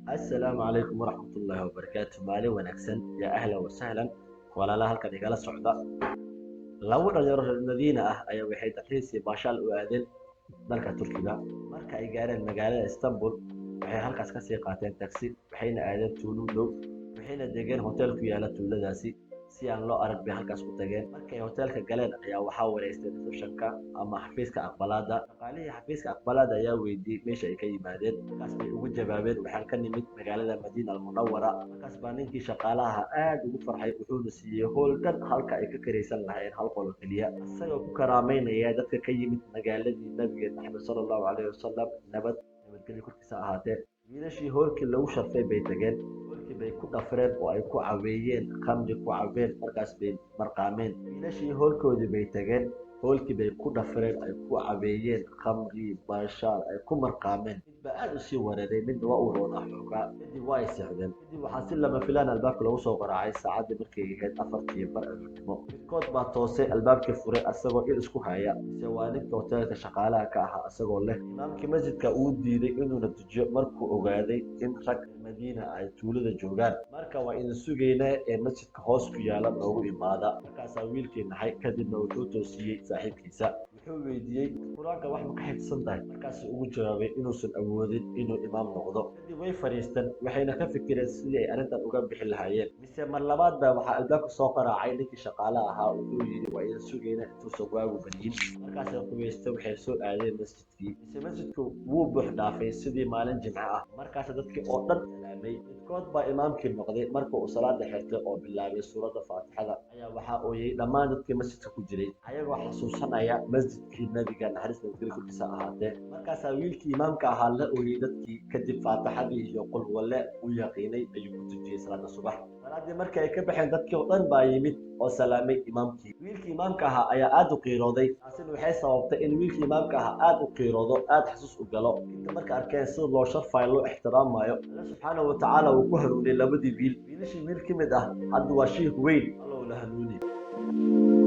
السلام عليكم ورحمة الله وبركاته. مالي ونكسن يا أهلا وسهلا. ولا لا هلكن igala socda labo dhalinyaro reer Madiina ah ayaa waxay dalxiis iyo baashaal u aadeen dalka Turkiga. Marka ay gaareen magaalada Istanbul, waxay halkaas ka sii qaateen taxi waxayna aadeen tuulo u dhow, waxayna degeen hotel ku yaala tuuladaasi. Si aan loo arag bay halkaas ku tageen. Markay hotelka galeen ayaa waxaa wareystay reception-ka ama xafiiska aqbalaadda. Shaqaalihii xafiiska aqbalaadda ayaa weydiiyey meesha ay ka yimaadeen. Markaas bay ugu jawaabeen waxaan ka nimid magaalada Madiina al-Munawwara. Markaas baa ninkii shaqaalaha aad ugu farxay wuxuuna siiyey hool dhan halka ay ka karaysan lahaayeen hal qol oo keliya. Isagoo ku karaameynaya dadka ka yimid magaaladii Nabigeena Maxamed sallallahu alayhi wasallam nabadgelyo korkiisa ahaatee. Wiilashii hoolkii lagu sharfay bay tageen. Hoolkii bay ku dhafreen oo ay ku caweeyeen khamri ku cabeen markaas bay marqaameen. Wiilashii hoolkoodii bay tageen. Hoolkii bay ku dhafreen ay ku caweeyeen khamri baashaal ay ku marqaameen. Midba aad u sii wareeray midna waa uu roonaa xoogaa. Kadib waa ay seexdeen. Kadib waxaa si lama filaan albaabka lagu soo garaacay saacadii markay ahayd 4:15 aroornimo. Midkood baa toosay albaabkii furay asagoo il isku haya. Mise waa ninka hoteelka shaqaalaha ka ahaa asagoo leh. Imaamkii masjidka uu diiday inuuna tujiyo markuu ogaaday in rag Madiina ay tuulada joogaan. Marka waa idin sugaynaa ee masjidka hoos ku yaala noogu imaada. Markaasaa wiilkii naxay kadibna wuxuu toosiyey saaxiibkiisa. Wuxuu weydiiyey quraanka wax ma ka xifdsan tahay. Markaasuu ugu jawaabay inuusan awoodin inuu imaam noqdo. Kadib way fariisteen waxayna ka fikireen sidii ay arrintan uga bixi lahaayeen. Mise mar labaad baa waxaa albaabka soo qaraacay ninkii shaqaalaha ahaa wuxuu yidhi waa idin sugaynaa intuusan waagu baryin. Markaasay qubaystay waxay soo aadeen masjidkii. Mise masjidku wuu buux dhaafay sidii maalin jimco ah. Markaas dadkii oo dhan salaamay. Midkood baa imaamkii noqday marka uu salaada xirtay oo bilaabay suuradda Faatixada ayaa waxaa ooyay dhammaan dadkii masjidka ku jiray ayagoo xasuusanaya masjidkii nabiga naxariis nabadgelyo korkiisa ahaatee. Markaasaa wiilkii imaamka ahaa la ooyay dadkii kadib faatixadii iyo qul walle u yaqiinay ayuu ku tujiyey salaada subax. Salaadii markii ay ka baxeen dadkii oo dhan baa yimid oo salaamay imaamkii. Wiilkii imaamka ahaa ayaa aad u qiirooday. Taasina waxay sababtay in wiilkii imaamka ahaa aad u qiiroodo aad xasuus u galo. Inta marka arkeen sida loo sharfayo loo ixtiraamayo Allah subxaanahu wa tacaala wuu ku hanuuniyey labadii wiil. Wiilashii wiil ka mid ah hadda waa shiikh weyn. Alla uu la hanuuniye.